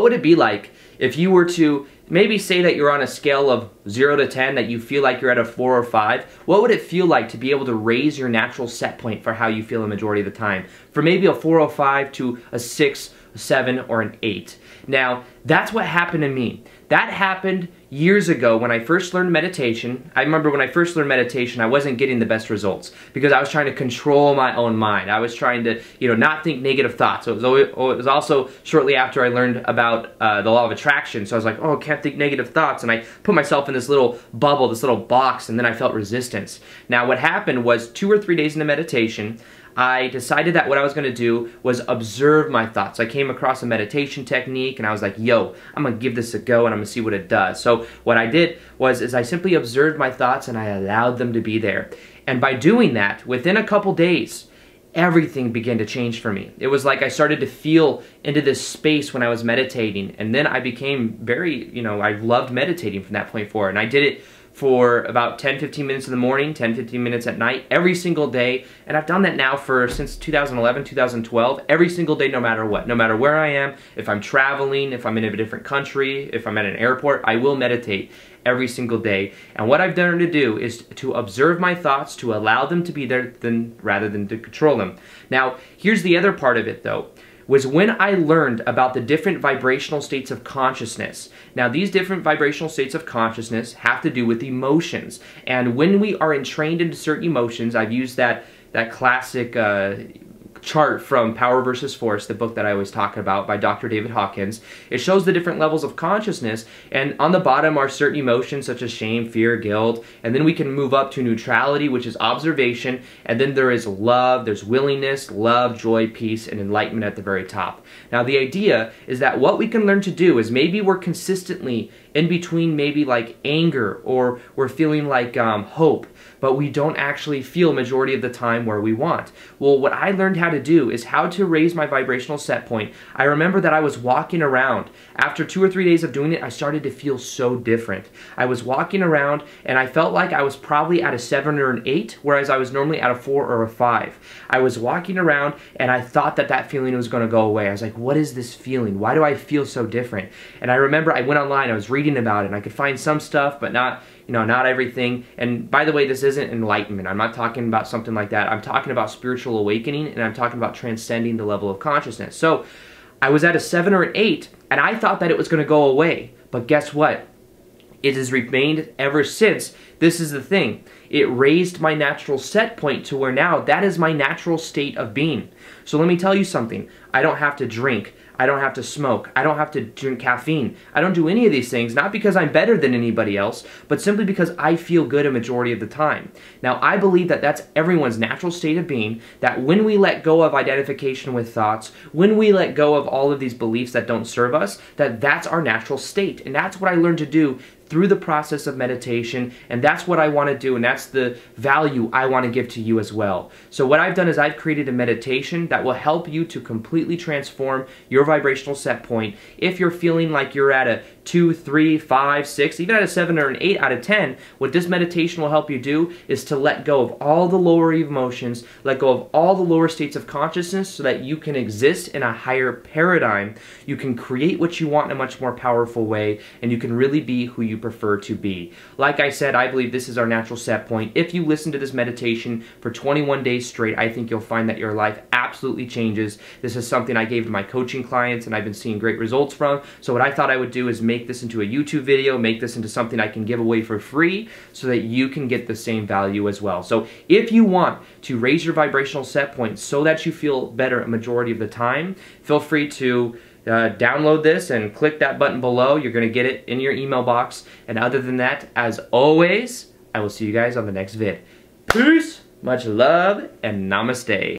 What would it be like if you were to maybe say that you're on a scale of 0 to 10, that you feel like you're at a 4 or 5? What would it feel like to be able to raise your natural set point for how you feel the majority of the time? For maybe a 4 or 5 to a 6, a 7, or an 8. Now, that's what happened to me. That happened years ago when I first learned meditation. I remember when I first learned meditation, I wasn't getting the best results because I was trying to control my own mind. I was trying to, not think negative thoughts. So it was also shortly after I learned about the law of attraction. So I was like, oh, I can't think negative thoughts. And I put myself in this little bubble, this little box, and then I felt resistance. Now, what happened was 2 or 3 days into meditation, I decided that what I was going to do was observe my thoughts. I came across a meditation technique and I was like, yo, I'm going to give this a go and I'm going to see what it does. So what I did was I simply observed my thoughts and I allowed them to be there. And by doing that, within a couple days, everything began to change for me. It was like I started to feel into this space when I was meditating. And then I became very, I loved meditating from that point forward. And I did it for about 10-15 minutes in the morning, 10-15 minutes at night, every single day. And I've done that now since 2011, 2012, every single day, no matter what. No matter where I am, if I'm traveling, if I'm in a different country, if I'm at an airport, I will meditate every single day. And what I've done to do is to observe my thoughts, to allow them to be there rather than to control them. Now, here's the other part of it though, was when I learned about the different vibrational states of consciousness. Now, these different vibrational states of consciousness have to do with emotions. And when we are entrained into certain emotions, I've used that classic chart from Power versus Force, the book that I always talk about by Dr. David Hawkins. It shows the different levels of consciousness, and on the bottom are certain emotions such as shame, fear, guilt, and then we can move up to neutrality, which is observation, and then there is love, there's willingness, love, joy, peace, and enlightenment at the very top. Now, the idea is that what we can learn to do is maybe we're consistently in between maybe like anger, or we're feeling like hope, but we don't actually feel majority of the time where we want. Well, what I learned how to do is how to raise my vibrational set point. I remember that I was walking around. After 2 or 3 days of doing it, I started to feel so different. I was walking around and I felt like I was probably at a 7 or an 8, whereas I was normally at a 4 or a 5. I was walking around and I thought that feeling was going to go away. I was like, what is this feeling? Why do I feel so different? And I remember I went online, I was reading about it, and I could find some stuff, but not everything. And by the way, this isn't enlightenment. I'm not talking about something like that. I'm talking about spiritual awakening, and I'm talking about transcending the level of consciousness. So I was at a 7 or an 8, and I thought that it was going to go away. But guess what? It has remained ever since. This is the thing. It raised my natural set point to where now that is my natural state of being. So let me tell you something. I don't have to drink. I don't have to smoke. I don't have to drink caffeine. I don't do any of these things, not because I'm better than anybody else, but simply because I feel good a majority of the time. Now, I believe that that's everyone's natural state of being, that when we let go of identification with thoughts, when we let go of all of these beliefs that don't serve us, that's our natural state. And that's what I learned to do through the process of meditation, and that's what I want to do, and that's the value I want to give to you as well. So what I've done is I've created a meditation that will help you to completely transform your vibrational set point. If you're feeling like you're at a 2, 3, 5, 6, even at a 7 or an 8 out of 10, what this meditation will help you do is to let go of all the lower emotions, let go of all the lower states of consciousness so that you can exist in a higher paradigm. You can create what you want in a much more powerful way, and you can really be who you prefer to be. Like I said, I believe this is our natural set point. If you listen to this meditation for 21 days straight, I think you'll find that your life absolutely changes. This is something I gave to my coaching clients and I've been seeing great results from. So what I thought I would do is make this into a YouTube video, make this into something I can give away for free so that you can get the same value as well. So if you want to raise your vibrational set point so that you feel better a majority of the time, feel free to download this and click that button below. You're going to get it in your email box. And other than that, as always, I will see you guys on the next vid. Peace, much love, and namaste.